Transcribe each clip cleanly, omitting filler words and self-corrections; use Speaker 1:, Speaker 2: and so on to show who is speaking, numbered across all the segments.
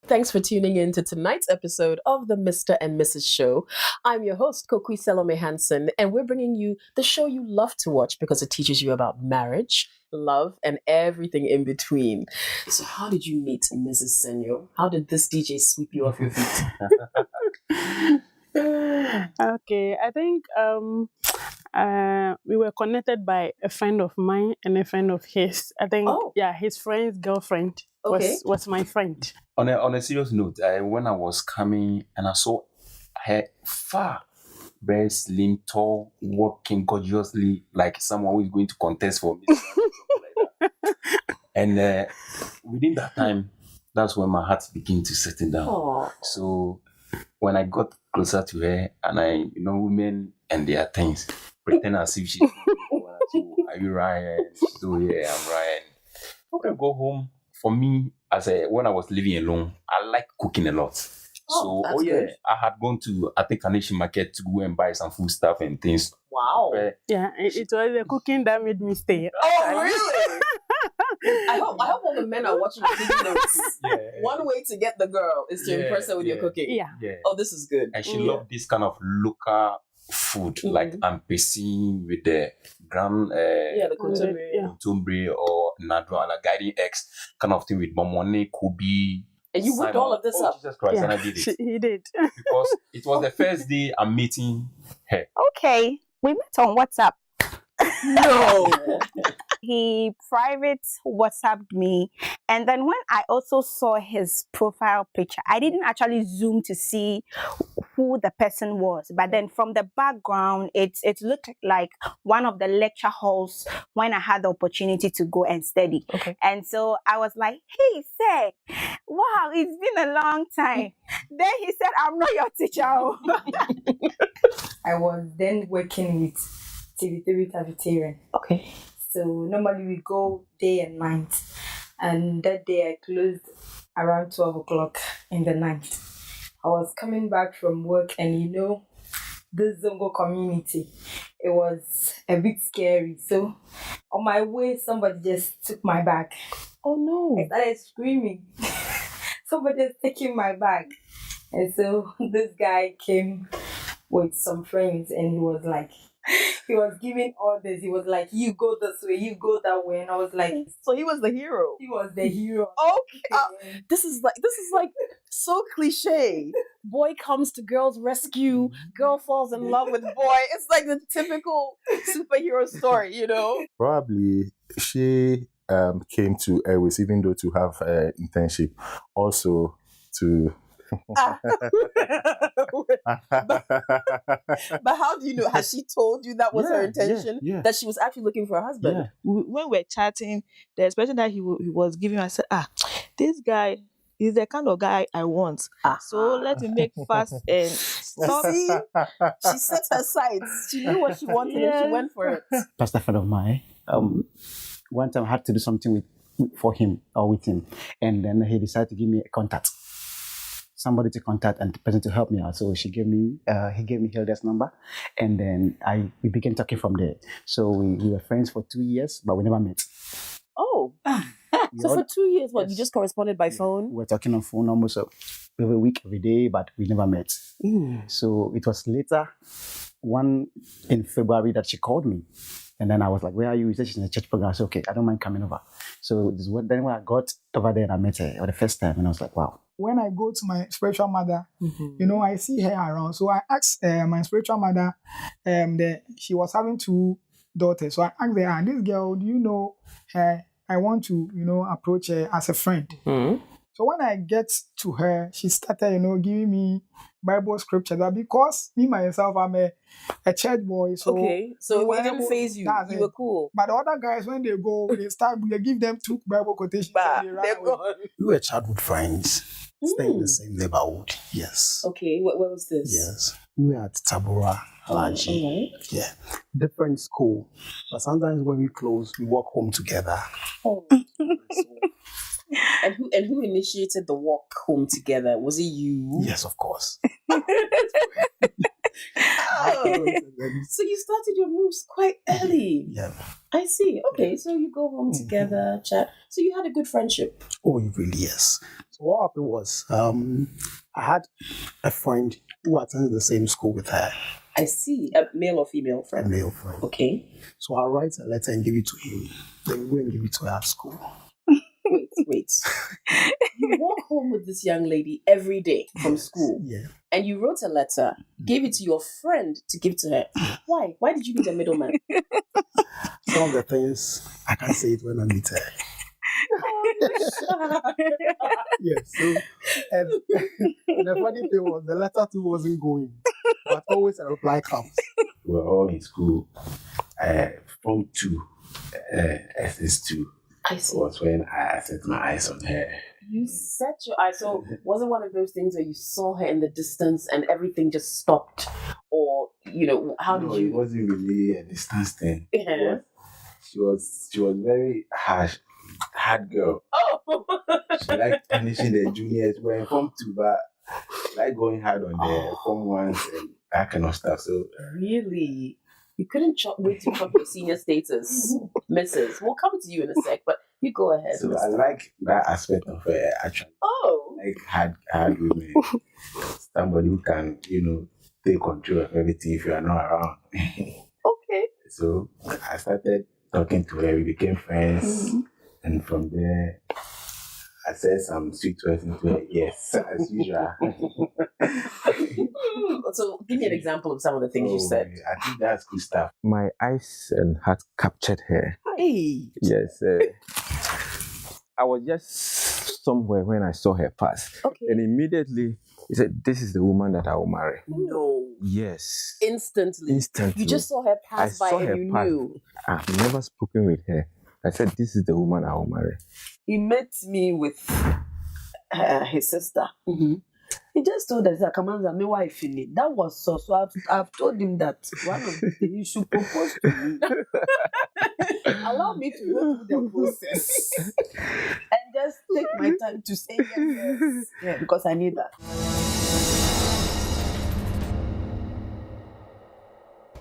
Speaker 1: Thanks for tuning in to tonight's episode of the Mr. and Mrs. Show. I'm your host, Kokui Salome Hansen, and we're bringing you the show you love to watch because it teaches you about marriage, love, and everything in between. So how did you meet Mrs. Senyo? How did this DJ sweep you off your feet?
Speaker 2: Okay, I think we were connected by a friend of mine and a friend of his. I think, his friend's girlfriend was my friend.
Speaker 3: On a serious note, when I was coming and I saw her far, very slim, tall, walking gorgeously like someone who is going to contest for me. Like that. And within that time, that's when my heart began to settle down. Aww. So when I got closer to her, and women and their things, pretend as if she's are you Ryan? So yeah, I'm Ryan. When I go home, for me, when I was living alone, I like cooking a lot. Good. I had gone to Carnation Market to go and buy some food stuff and things.
Speaker 1: Wow.
Speaker 2: It was the cooking that made me stay.
Speaker 1: Oh, really? I hope all the men are watching your videos. Yeah. One way to get the girl is to impress her with your cooking.
Speaker 2: Yeah.
Speaker 1: Oh, this is good.
Speaker 3: And she loved this kind of local food, like ampesi with the gram,
Speaker 1: the
Speaker 3: contombre or nadra, like guiding eggs, kind of thing with momone, kobe.
Speaker 1: And you whipped all of this up.
Speaker 3: Jesus Christ, and I did it.
Speaker 2: He did.
Speaker 3: Because it was the first day I'm meeting her.
Speaker 4: Okay, we met on WhatsApp.
Speaker 1: No.
Speaker 4: He private WhatsApped me, and then when I also saw his profile picture, I didn't actually zoom to see who the person was, but then from the background, it looked like one of the lecture halls when I had the opportunity to go and study.
Speaker 1: Okay.
Speaker 4: And so I was like, hey, sir, wow, it's been a long time. Then he said, I'm not your teacher.
Speaker 5: I was then working with TV3 Cafeteria.
Speaker 1: Okay.
Speaker 5: So normally we go day and night. And that day I closed around 12 o'clock in the night. I was coming back from work, and this Zongo community, it was a bit scary. So on my way, somebody just took my bag.
Speaker 1: Oh no.
Speaker 5: I started screaming. Somebody is taking my bag. And so this guy came with some friends, and he was giving orders. He was like, you go this way, you go that way. And I was like,
Speaker 1: so he was the hero.
Speaker 5: He was the hero.
Speaker 1: Okay. This is like so cliche. Boy comes to girl's rescue, girl falls in love with boy. It's like the typical superhero story,
Speaker 6: Probably she came to Airways, even though to have an internship, also to
Speaker 1: but how do you know? Has she told you that was her intention?
Speaker 6: Yeah.
Speaker 1: That she was actually looking for a husband?
Speaker 7: Yeah. When we're chatting, the expression that he was giving, I said, this guy is the kind of guy I want. So let me make fast and stop.
Speaker 1: See, she set her sights. She knew what she wanted and she went for it.
Speaker 8: Pastor friend of mine, one time I had to do something with him, and then he decided to give me a contact. Somebody to contact and the person to help me out. So he gave me Hilda's number, and then we began talking from there. So we were friends for 2 years, but we never met.
Speaker 1: Oh, so for 2 years, you just corresponded by phone?
Speaker 8: We were talking on phone almost every week, every day, but we never met. So it was later, one in February, that she called me. And then I was like, where are you? She said she's in a church program. I said, okay, I don't mind coming over. So then when I got over there and I met her for the first time, and I was like, wow.
Speaker 9: When I go to my spiritual mother, I see her around. So I asked my spiritual mother, she was having 2 daughters. So I asked her, this girl, do you know her? I want to, approach her as a friend.
Speaker 1: Mm-hmm.
Speaker 9: So when I get to her, she started, giving me Bible scriptures. But because me, myself, I'm a church boy. So
Speaker 1: okay, so it didn't faze you. You were cool.
Speaker 9: But the other guys, when they go, they give them 2 Bible quotations.
Speaker 1: They're gone.
Speaker 6: We were childhood friends. Staying in the same neighborhood. Yes.
Speaker 1: Okay, where was this?
Speaker 6: Yes. We were at Tabora, Alaji.
Speaker 1: Right.
Speaker 6: Yeah. Different school. But sometimes when we close, we walk home together.
Speaker 1: Oh. And who initiated the walk home together? Was it you?
Speaker 6: Yes, of course.
Speaker 1: So you started your moves quite early.
Speaker 10: Yeah.
Speaker 1: I see. Okay, so you go home together, chat. So you had a good friendship.
Speaker 10: Oh, it really is. So what happened was, I had a friend who attended the same school with her.
Speaker 1: I see. A male or female
Speaker 10: A
Speaker 1: friend?
Speaker 10: male friend.
Speaker 1: Okay.
Speaker 10: So I'll write a letter and give it to him. Then we go and give it to her at school.
Speaker 1: Wait. You walk home with this young lady every day from school.
Speaker 10: Yeah.
Speaker 1: And you wrote a letter, gave it to your friend to give to her. Why? Why did you need a middleman?
Speaker 10: Some of the things I can't say it when I meet her. Yeah, so and the funny thing was the letter too wasn't going, but always a reply comes.
Speaker 3: We were all in school. From 2, SS2
Speaker 1: I see.
Speaker 3: was when I set my eyes on her.
Speaker 1: You set your eyes. So was it one of those things where you saw her in the distance and everything just stopped? Or, how
Speaker 3: No,
Speaker 1: did you?
Speaker 3: it wasn't really a distance thing.
Speaker 1: Yeah.
Speaker 3: She was very harsh, hard girl.
Speaker 1: Oh!
Speaker 3: She liked punishing the juniors. We were in Form 2, but she liked going hard on the Form 1s and that kind of stuff. So
Speaker 1: Really? You couldn't wait to chop your senior status, Mrs. We'll come to you in a sec, but you go ahead.
Speaker 3: So I like that aspect of her actually.
Speaker 1: Oh.
Speaker 3: Like hard women. Somebody who can, take control of everything if you are not around.
Speaker 1: Okay.
Speaker 3: So I started talking to her, we became friends, and from there I said some sweet words into her, yes, as usual.
Speaker 1: So give me an example of some of the things you said.
Speaker 3: I think that's good stuff.
Speaker 11: My eyes and heart captured her.
Speaker 1: Hey.
Speaker 11: Yes. I was just somewhere when I saw her pass.
Speaker 1: Okay.
Speaker 11: And immediately he said, "This is the woman that I will marry."
Speaker 1: No.
Speaker 11: Yes.
Speaker 1: Instantly.
Speaker 11: Instantly.
Speaker 1: You just saw her pass by and you knew.
Speaker 11: I've never spoken with her. I said, "This is the woman I will marry."
Speaker 12: He met me with his sister.
Speaker 1: Mm-hmm.
Speaker 12: He just told us that Kamanza, my wife in it. That was so. So I've told him that one of the things you should propose to me. Allow me to go through the process and just take my time to say yes. Yeah, because I need that.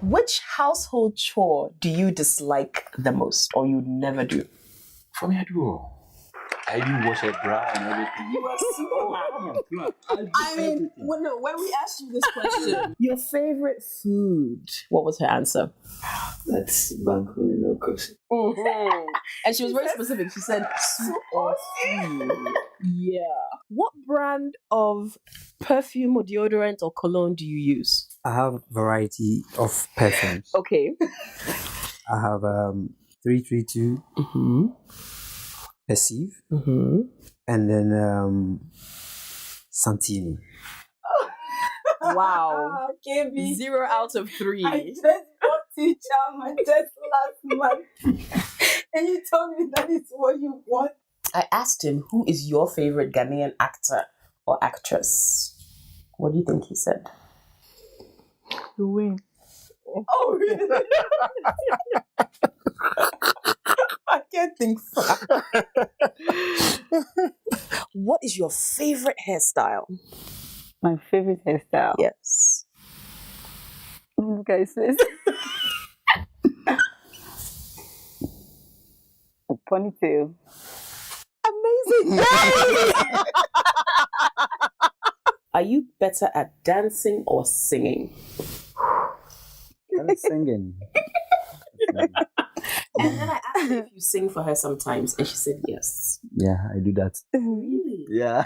Speaker 1: Which household chore do you dislike the most or you never do?
Speaker 3: For me, I do. I do wash her bra and everything.
Speaker 12: You are super.
Speaker 1: I mean, when we asked you this question, your favorite food, what was her answer?
Speaker 12: That's Banku no Kosi.
Speaker 1: Mm-hmm. And she was very specific. She said soup or stew. Yeah. What brand of perfume or deodorant or cologne do you use?
Speaker 13: I have variety of perfumes.
Speaker 1: Okay.
Speaker 13: I have 332,
Speaker 1: Mm-hmm.
Speaker 13: Perceive,
Speaker 1: Mm-hmm.
Speaker 13: and then Santino.
Speaker 1: Wow.
Speaker 12: KB.
Speaker 1: 0 out of 3.
Speaker 12: I just bought you charm just last month. And you told me that is what you want.
Speaker 1: I asked him, who is your favorite Ghanaian actor or actress? What do you think he said?
Speaker 7: Louis.
Speaker 12: Oh, really? I can't think far.
Speaker 1: What is your favorite hairstyle?
Speaker 4: My favorite hairstyle.
Speaker 1: Yes.
Speaker 4: Guys, a ponytail.
Speaker 1: Amazing. Are you better at dancing or singing?
Speaker 13: I'm singing.
Speaker 1: And then I asked her if you sing for her sometimes, and she said yes.
Speaker 13: Yeah, I do that.
Speaker 1: Really?
Speaker 13: Yeah.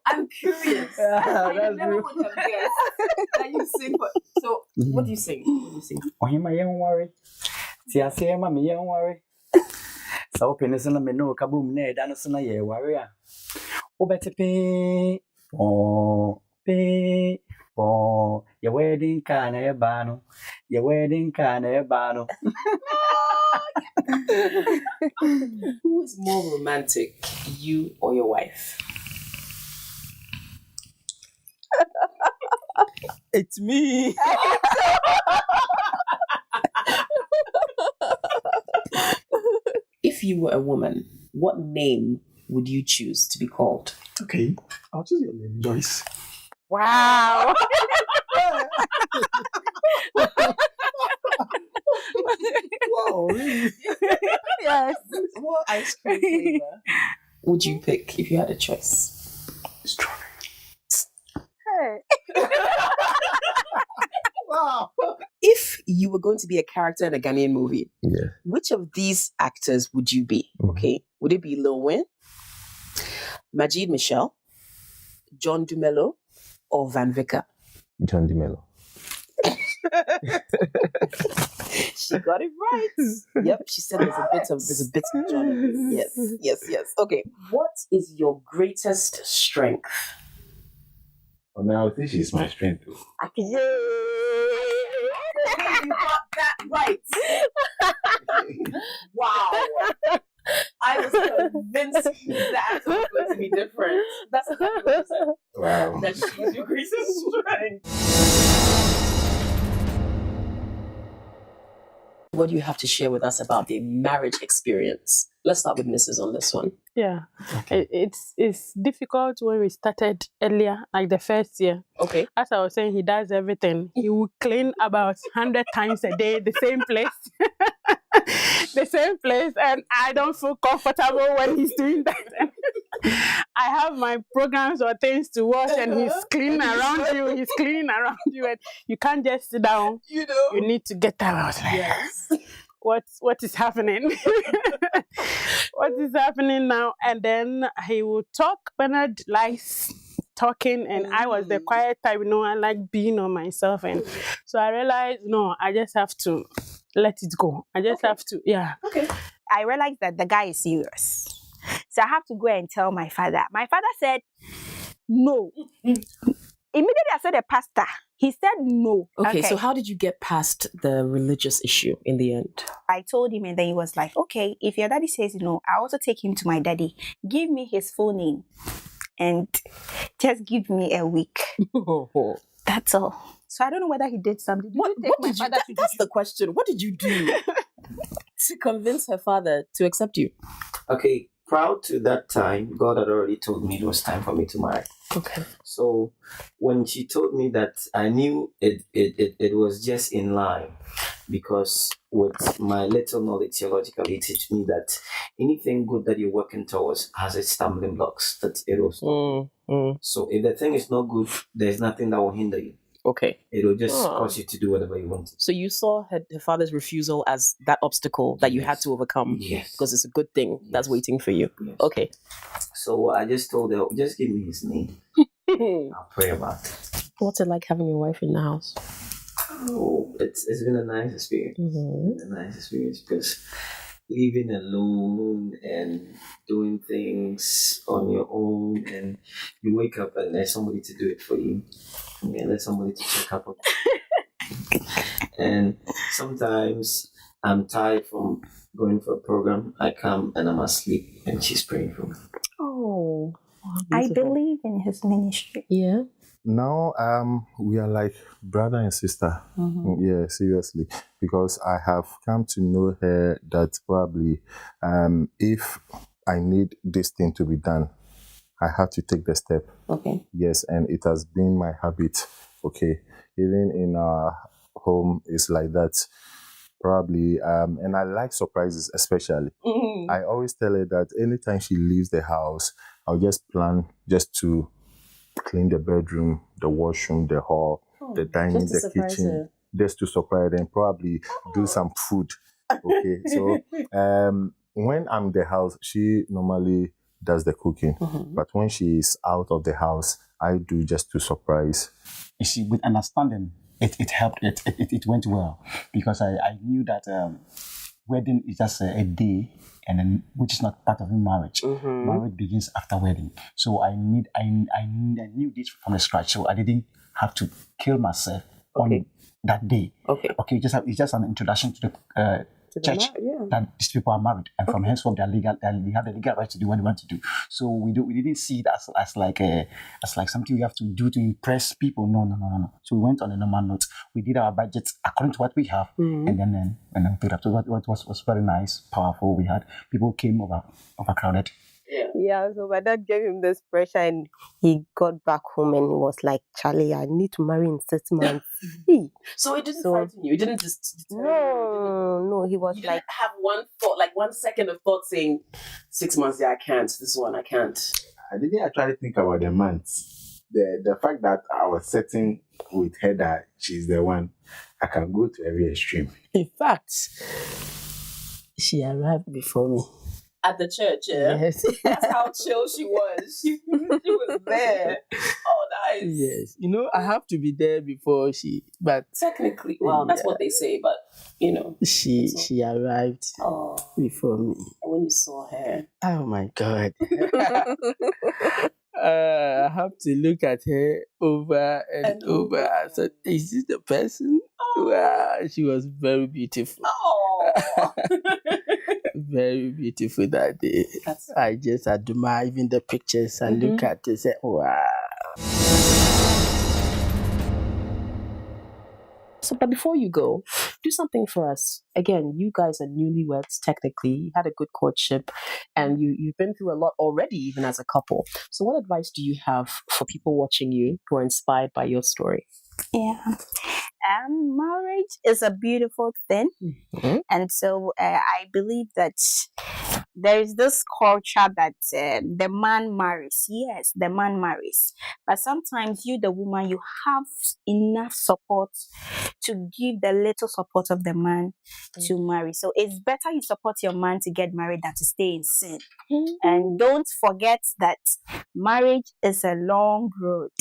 Speaker 1: I'm curious. I never would have guessed that you sing for. So, what do you sing? What do you sing?
Speaker 13: Oh, him, I don't worry. See, I say, Mammy, don't worry. So, Penisula, me know, kaboom, ne, Danosuna, ye, warrior. Oh, better pay. Oh, pay. Oh, your wedding can a bano. Your wedding can a bano.
Speaker 1: Who is more romantic, you or your wife?
Speaker 13: It's me.
Speaker 1: If you were a woman, what name would you choose to be called?
Speaker 10: Okay, I'll choose your name, Joyce.
Speaker 4: Wow.
Speaker 6: Wow, really?
Speaker 4: Yes.
Speaker 1: What ice cream flavor would you pick if you had a choice?
Speaker 6: Strawberry.
Speaker 4: Hey.
Speaker 6: Wow.
Speaker 1: If you were going to be a character in a Ghanaian movie,
Speaker 6: Yeah.
Speaker 1: which of these actors would you be?
Speaker 6: Mhm.
Speaker 1: Okay. Would it be Lil Wayne, Majid Michel, John Dumelo, or Van Vicker?
Speaker 6: John DeMello.
Speaker 1: She got it right. Yep, she said there's a bit of John in this. Yes. Okay. What is your greatest strength?
Speaker 6: Oh, now I think she's my strength.
Speaker 1: You got that right. Wow. I was convinced that was going to be different. That's exactly what you said.
Speaker 6: Wow.
Speaker 1: That she's your greatest strength. What do you have to share with us about the marriage experience? Let's start with Mrs. on this one.
Speaker 2: Yeah. It's difficult when we started earlier, like the first year.
Speaker 1: Okay.
Speaker 2: As I was saying, he does everything. He will clean about 100 times a day, the same place. The same place, and I don't feel comfortable when he's doing that. I have my programs or things to watch, and he's cleaning around you. He's cleaning around you, and you can't just sit down.
Speaker 1: You know,
Speaker 2: you need to get out. I was like,
Speaker 1: yes.
Speaker 2: What is happening? What is happening now? And then he will talk. Bernard likes talking, and I was the quiet type. You know, I like being on myself, and so I realized, no, I just have to let it go. I just have to, yeah.
Speaker 1: Okay.
Speaker 4: I realized that the guy is serious. So I have to go and tell my father. My father said, no. Immediately I said the pastor. He said no.
Speaker 1: Okay, so how did you get past the religious issue in the end?
Speaker 4: I told him, and then he was like, okay, if your daddy says no, I'll also take him to my daddy. Give me his full name and just give me a week. That's all. So I don't know whether he did something.
Speaker 1: That's the question. What did you do to convince her father to accept you?
Speaker 13: Okay, prior to that time, God had already told me it was time for me to marry.
Speaker 1: Okay.
Speaker 13: So when she told me that, I knew it was just in line, because with my little knowledge theologically, it teach me that anything good that you're working towards has its stumbling blocks, that it will stop. So if the thing is not good, there's nothing that will hinder you.
Speaker 1: Okay.
Speaker 13: It will just cause you to do whatever you want to.
Speaker 1: So you saw her father's refusal as that obstacle that you had to overcome.
Speaker 13: Yes.
Speaker 1: Because it's a good thing that's waiting for you.
Speaker 13: Yes.
Speaker 1: Okay.
Speaker 13: So I just told her, just give me his name. I'll pray about it.
Speaker 1: What's it like having your wife in the house?
Speaker 13: Oh, it's been a nice experience. A nice experience, because living alone and doing things on your own, and you wake up and there's somebody to do it for you. And there's somebody to check up on you. And sometimes I'm tired from going for a program. I come and I'm asleep and she's praying for me.
Speaker 4: Oh, I believe in his ministry.
Speaker 1: Yeah.
Speaker 6: Now we are like brother and sister. Yeah, seriously, because I have come to know her that probably if I need this thing to be done, I have to take the step.
Speaker 1: Okay.
Speaker 6: Yes, and it has been my habit. Okay, even in our home, it's like that. Probably, and I like surprises, especially. I always tell her that anytime she leaves the house, I'll just plan just to clean the bedroom, the washroom, the hall, the dining, the kitchen, just to surprise her, and probably do some food. Okay, so when I'm in the house, she normally does the cooking, but when she is out of the house, I do just to surprise.
Speaker 8: You see, with understanding, it helped. It went well, because I knew that wedding is just a day, and then which is not part of marriage. Marriage begins after wedding. So I knew this from the scratch. So I didn't have to kill myself on that day. Okay, it's just an introduction to the church that these people are married, and from henceforth they have the legal right to do what they want to do. So we didn't see it as like something we have to do to impress people. No. So we went on a normal note. We did our budget according to what we have, and then picked up. So what was very nice, powerful. We had people came overcrowded.
Speaker 4: Yeah, so my dad gave him this pressure and he got back home and he was like, Charlie, I need to marry in 6 months.
Speaker 1: So it didn't
Speaker 4: So-
Speaker 1: frighten you. It didn't just deter you.
Speaker 4: No, he was
Speaker 1: You
Speaker 4: like,
Speaker 1: didn't have one thought, like 1 second of thought saying, 6 months, yeah, I can't. This one, I can't.
Speaker 6: I didn't actually think about the months. The fact that I was certain with her that she's the one, I can go to every extreme.
Speaker 12: In fact, she arrived before me.
Speaker 1: At the church, yeah?
Speaker 12: Yes.
Speaker 1: That's how chill she was. She was there. Oh, nice.
Speaker 12: Yes. You know, I have to be there before she, but
Speaker 1: Technically, well, that's what they say, but, you know.
Speaker 12: she arrived
Speaker 1: Oh,
Speaker 12: before me.
Speaker 1: and when you saw her.
Speaker 12: Oh my God. I have to look at her over and over. I said, is this the person? Wow, she was very beautiful.
Speaker 1: Oh.
Speaker 12: Very beautiful that day. I just admire even the pictures. I look at it and say, wow.
Speaker 1: So, but before you go, do something for us. Again, you guys are newlyweds, technically. You had a good courtship and you've been through a lot already, even as a couple. So, what advice do you have for people watching you who are inspired by your story?
Speaker 4: yeah. Marriage is a beautiful thing. And so I believe that there is this culture that the man marries. Yes, the man marries. But sometimes you, the woman, you have enough support to give the little support of the man to marry. So it's better you support your man to get married than to stay in sin. And don't forget that marriage is a long road.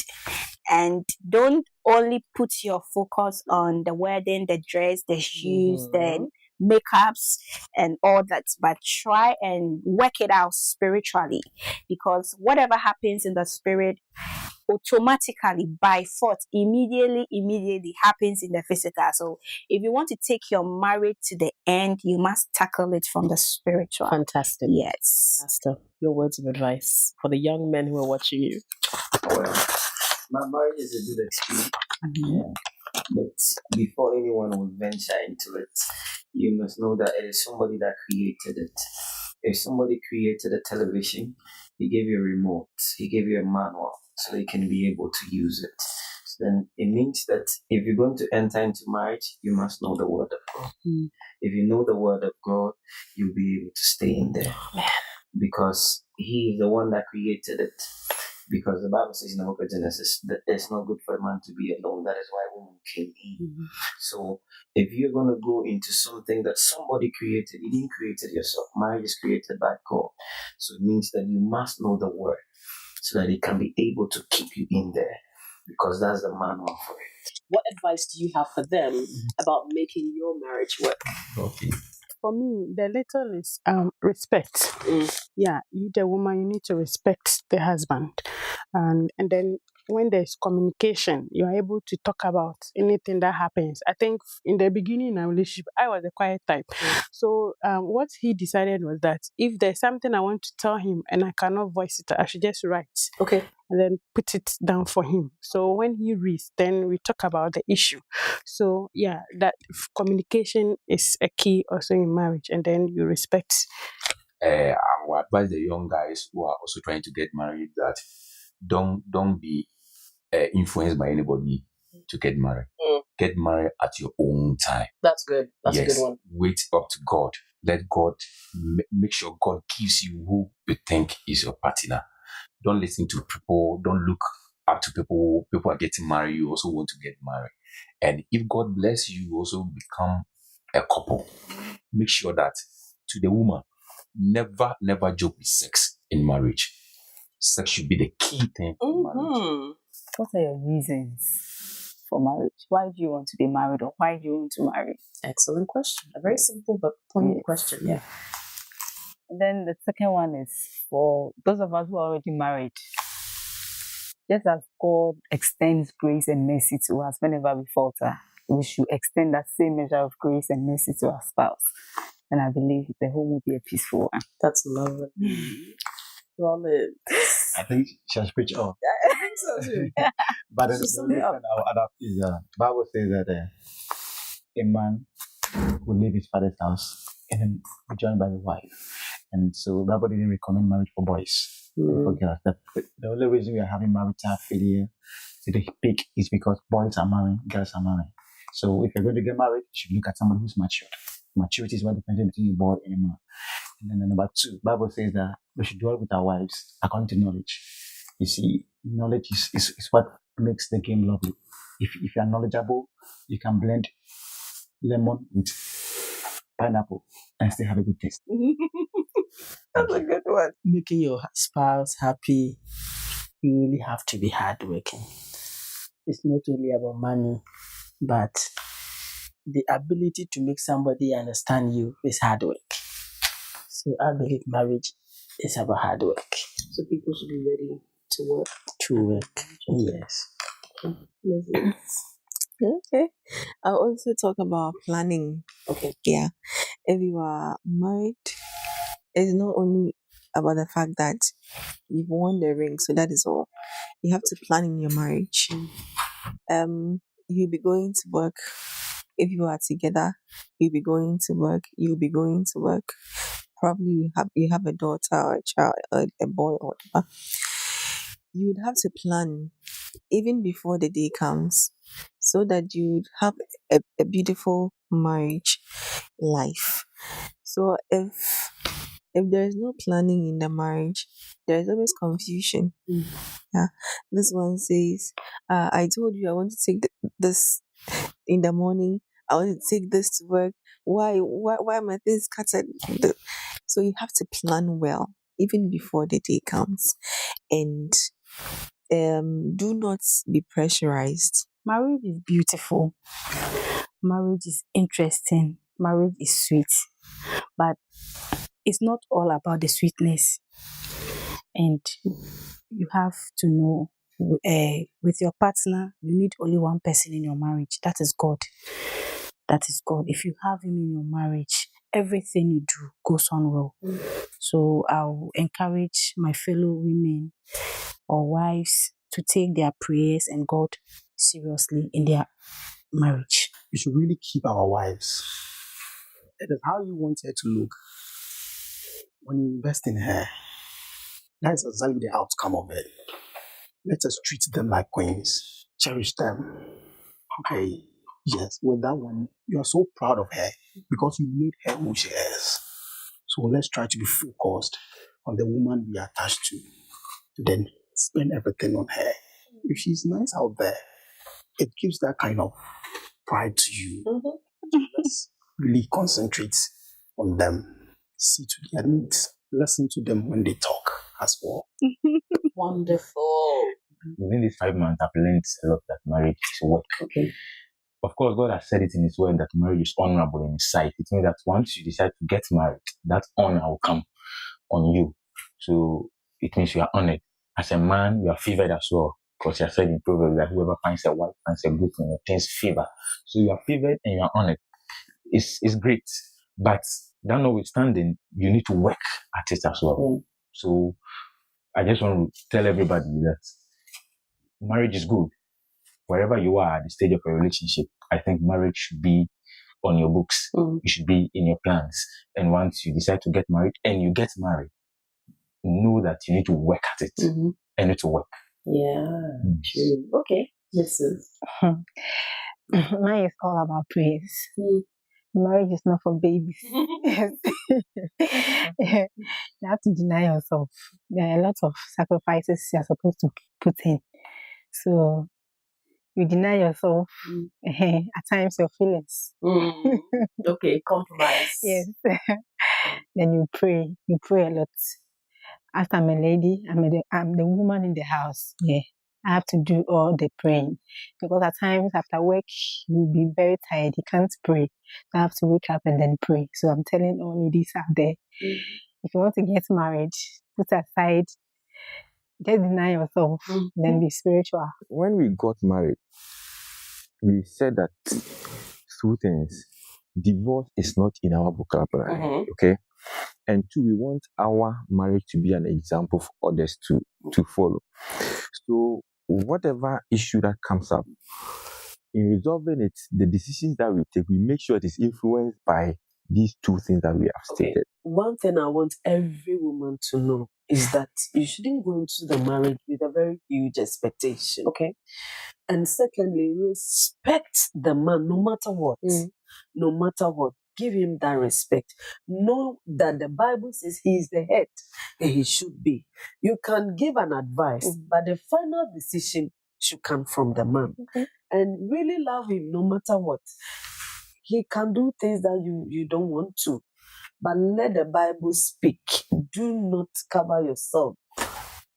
Speaker 4: And don't only put your focus on the wedding, the dress, the shoes, the makeups, and all that, but try and work it out spiritually, because whatever happens in the spirit automatically by force immediately happens in the physical. So if you want to take your marriage to the end, you must tackle it from the spiritual.
Speaker 1: Fantastic.
Speaker 4: Yes.
Speaker 1: Pastor, your words of advice for the young men who are watching you.
Speaker 11: Well, my marriage is a good experience. Yeah. But before anyone will venture into it, you must know that it is somebody that created it. If somebody created a television, he gave you a remote, he gave you a manual so you can be able to use it. So then it means that if you're going to enter into marriage, you must know the word of God. If you know the word of God, you'll be able to stay in there. Because he is the one that created it. Because the Bible says in the book of Genesis that it's not good for a man to be alone. That is why woman came in. So if you're going to go into something that somebody created, you didn't create it yourself. Marriage is created by God. So it means that you must know the word so that it can be able to keep you in there. Because that's the manual for it.
Speaker 1: What advice do you have for them about making your marriage work?
Speaker 11: Okay.
Speaker 2: For me, the little is respect. Yeah, you the woman, you need to respect the husband, and then when there's communication, you are able to talk about anything that happens. I think in the beginning in our relationship, I was a quiet type, so what he decided was that if there's something I want to tell him and I cannot voice it, I should just write.
Speaker 1: Okay.
Speaker 2: And then put it down for him. So when he reads, then we talk about the issue. So yeah, that communication is a key also in marriage, and then you respect.
Speaker 3: I would advise the young guys who are also trying to get married that don't be influenced by anybody to get married. Get married at your own time.
Speaker 1: That's good. That's
Speaker 3: Yes.
Speaker 1: a good one.
Speaker 3: Wait up to God. Let God make sure God gives you who you think is your partner. Don't listen to people. Don't look up to people. People are getting married. You also want to get married. And if God bless you, you also become a couple. Make sure that to the woman, never joke with sex in marriage. Sex should be the key thing in marriage.
Speaker 4: What are your reasons for marriage? Why do you want to be married, or why do you want to marry?
Speaker 1: Excellent question. A very simple but poignant question. Yeah.
Speaker 4: And then the second one is for those of us who are already married. Just as God extends grace and mercy to us whenever we falter, we should extend that same measure of grace and mercy to our spouse. And I believe the home will be a peaceful one.
Speaker 1: That's lovely. Rollins.
Speaker 8: I think she has preached all.
Speaker 1: I think so too.
Speaker 8: But the
Speaker 1: Just
Speaker 8: reason I will adapt is Bible says that a man will leave his father's house and then be joined by the wife. And so the Bible didn't recommend marriage for boys. For girls. The only reason we are having marital failure to the peak is because boys are marrying, girls are marrying. So if you're going to get married, you should look at somebody who's matured. Maturity is what differentiates between a boy and a man. And then number two, Bible says that we should dwell with our wives according to knowledge. You see, knowledge is what makes the game lovely. If you are knowledgeable, you can blend lemon with pineapple and still have a good taste.
Speaker 12: That's a good one. Making your spouse happy, you really have to be hardworking. It's not only about money, but the ability to make somebody understand you is hard work. So I believe marriage is about hard work. So people should be ready to work. To work, yes.
Speaker 14: Okay. I'll also talk about planning.
Speaker 12: Okay.
Speaker 14: Yeah. If you are married, it's not only about the fact that you've won the ring, so that is all. You have to plan in your marriage. You'll be going to work. If you are together, you'll be going to work. You'll be going to work. Probably you have a daughter or a child, a boy or whatever. You would have to plan even before the day comes, so that you would have a beautiful marriage life. So if there is no planning in the marriage, there is always confusion. Yeah, this one says, "I told you I want to take this in the morning. I want to take this to work. Why are my things scattered?" So you have to plan well even before the day comes, and do not be pressurized.
Speaker 4: Marriage is beautiful. Marriage is interesting. Marriage is sweet. But it's not all about the sweetness. And you have to know with your partner, you need only one person in your marriage. That is God. That is God. If you have Him in your marriage, everything you do goes on well. So I'll encourage my fellow women or wives to take their prayers and God seriously in their marriage.
Speaker 10: We should really keep our wives. It is how you want her to look. When you invest in her, that is exactly the outcome of it. Let us treat them like queens. Cherish them. Okay. Yes, with that one, you are so proud of her because you made her who she is. So let's try to be focused on the woman we are attached to. Then spend everything on her. If she's nice out there, it gives that kind of pride to you. Let's really concentrate on them. See to their needs. Listen to them when they talk as well.
Speaker 1: Wonderful.
Speaker 3: Within these 5 months, I've learned a lot that marriage is work.
Speaker 1: Okay.
Speaker 3: Of course, God has said it in His word that marriage is honorable in His sight. It means that once you decide to get married, that honor will come on you. So it means you are honored. As a man, you are favored as well. Because you are said in Proverbs that whoever finds a wife finds a good thing, obtains favor. So you are favored and you are honored. It's great. But that notwithstanding, you need to work at it as well. So I just want to tell everybody that marriage is good. Wherever you are at the stage of a relationship, I think marriage should be on your books. It should be in your plans. And once you decide to get married and you get married, know that you need to work at it and need to work.
Speaker 1: Yeah, true. Okay, Mrs.
Speaker 4: Mine is all about praise. Marriage is not for babies. You have to deny yourself. There are a lot of sacrifices you're supposed to put in. So you deny yourself, at times your feelings.
Speaker 1: Okay, compromise.
Speaker 4: Yes. Then you pray. You pray a lot. After I'm a lady, I'm the woman in the house. Yeah. I have to do all the praying. Because at times after work, you'll be very tired. You can't pray. So I have to wake up and then pray. So I'm telling all ladies out there, if you want to get married, put aside, just deny yourself, then be spiritual.
Speaker 6: When we got married, we said that two things. Divorce is not in our vocabulary, okay? And two, we want our marriage to be an example for others to follow. So whatever issue that comes up, in resolving it, the decisions that we take, we make sure it is influenced by these two things that we have stated.
Speaker 12: one thing I want every woman to know is that you shouldn't go into the marriage with a very huge expectation. Okay. And secondly, respect the man no matter what. No matter what. Give him that respect. Know that the Bible says he is the head and he should be. You can give an advice, but the final decision should come from the man. And really love him no matter what. He can do things that you don't want to. But let the Bible speak. Do not cover yourself.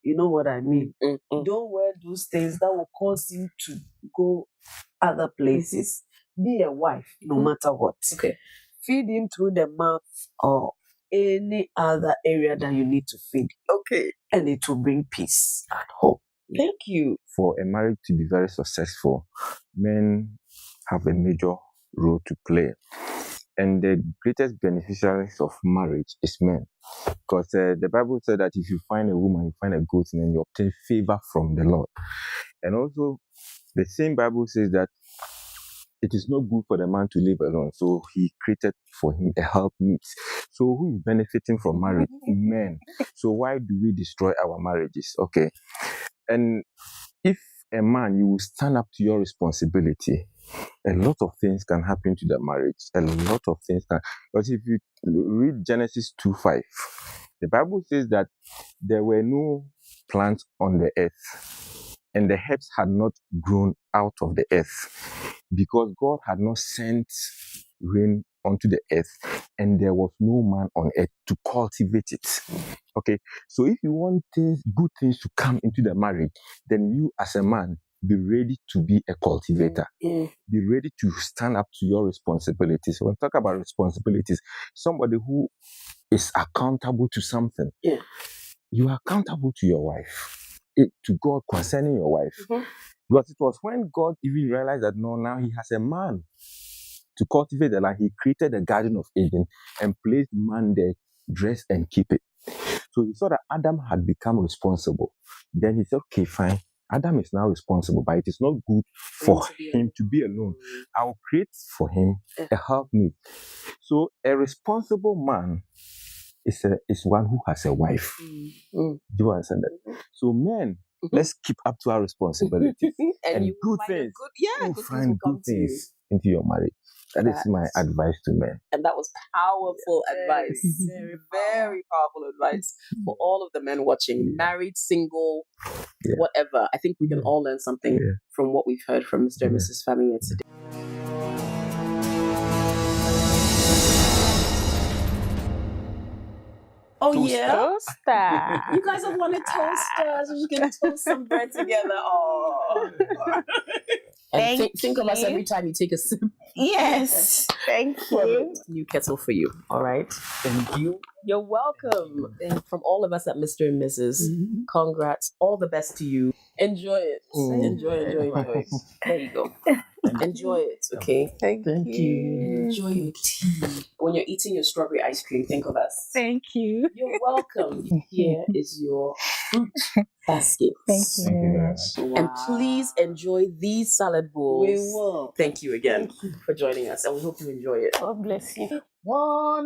Speaker 12: You know what I mean? Don't wear those things that will cause you to go other places. Be a wife, no matter what. Okay. Feed him through the mouth or any other area that you need to feed. Okay. And it will bring peace at home. Thank you.
Speaker 6: For a marriage to be very successful, men have a major role to play. And the greatest beneficiaries of marriage is men. Because the Bible said that if you find a woman, you find a good thing, and you obtain favor from the Lord. And also, the same Bible says that it is not good for the man to live alone. So he created for him a helpmeet. So who is benefiting from marriage? Men. So why do we destroy our marriages? Okay. And if a man, you will stand up to your responsibility, a lot of things can happen to the marriage. A lot of things can. Because if you read Genesis 2:5, the Bible says that there were no plants on the earth, and the herbs had not grown out of the earth, because God had not sent rain onto the earth, and there was no man on earth to cultivate it. Okay, so if you want good things to come into the marriage, then you as a man, be ready to be a cultivator. Be ready to stand up to your responsibilities. When we talk about responsibilities, somebody who is accountable to something. You are accountable to your wife, to God concerning your wife. Because it was when God even realized that no, now he has a man to cultivate the land. He created the Garden of Eden and placed man there, dress and keep it. So he saw that Adam had become responsible. Then he said, okay, fine. Adam is now responsible, but it is not good for him to be alone. I will create for him a helpmeet. So a responsible man is one who has a wife. Do you understand that? So men, let's keep up to our responsibilities and
Speaker 12: you
Speaker 6: good
Speaker 12: find
Speaker 6: things.
Speaker 12: good
Speaker 6: Find
Speaker 12: things will come
Speaker 6: good
Speaker 12: to you.
Speaker 6: things into your marriage. That is my advice to men.
Speaker 12: And that was powerful advice. Very powerful advice for all of the men watching, married, single, whatever. I think we can all learn something from what we've heard from Mr. and Mrs. Family today. Oh,
Speaker 2: Toaster.
Speaker 12: You guys have wanted toasters. You can toast some bread together. Oh. And think of us every time you take a sip.
Speaker 4: Yes. Thank you.
Speaker 12: New kettle for you. All right.
Speaker 3: Thank you.
Speaker 12: You're welcome. From all of us at Mr. and Mrs. Congrats. All the best to you. Enjoy it. Enjoy it. There you go. Enjoy it, okay?
Speaker 14: Thank you.
Speaker 12: Enjoy your tea. When you're eating your strawberry ice cream, think of us.
Speaker 2: Thank you.
Speaker 12: You're welcome. Here is your fruit basket.
Speaker 14: Thank you very much.
Speaker 12: And please enjoy these salad bowls.
Speaker 14: We will.
Speaker 12: Thank you again for joining us, and we hope you enjoy it.
Speaker 14: God bless you.
Speaker 12: Oh,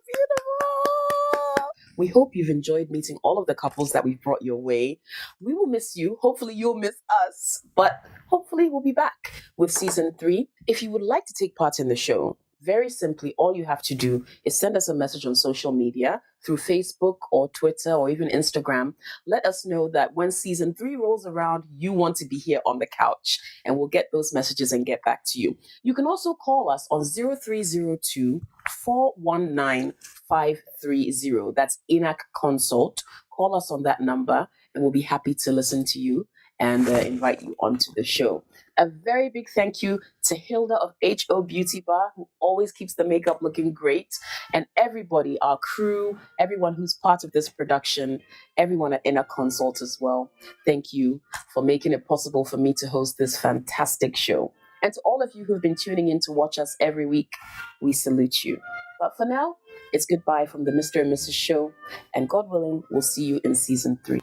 Speaker 12: beautiful. We hope you've enjoyed meeting all of the couples that we've brought your way. We will miss you. Hopefully you'll miss us, but hopefully we'll be back with season 3. If you would like to take part in the show, very simply, all you have to do is send us a message on social media through Facebook or Twitter or even Instagram. Let us know that when season 3 rolls around, you want to be here on the couch, and we'll get those messages and get back to you. You can also call us on 0302 419 530. That's Enak Consult. Call us on that number, and we'll be happy to listen to you and invite you onto the show. A very big thank you to Hilda of HO Beauty Bar, who always keeps the makeup looking great, and everybody, our crew, everyone who's part of this production, everyone at Enak Consult as well. Thank you for making it possible for me to host this fantastic show. And to all of you who've been tuning in to watch us every week, we salute you. But for now,
Speaker 1: It's goodbye from the Mr. and Mrs. Show, and God willing, we'll see you in season 3.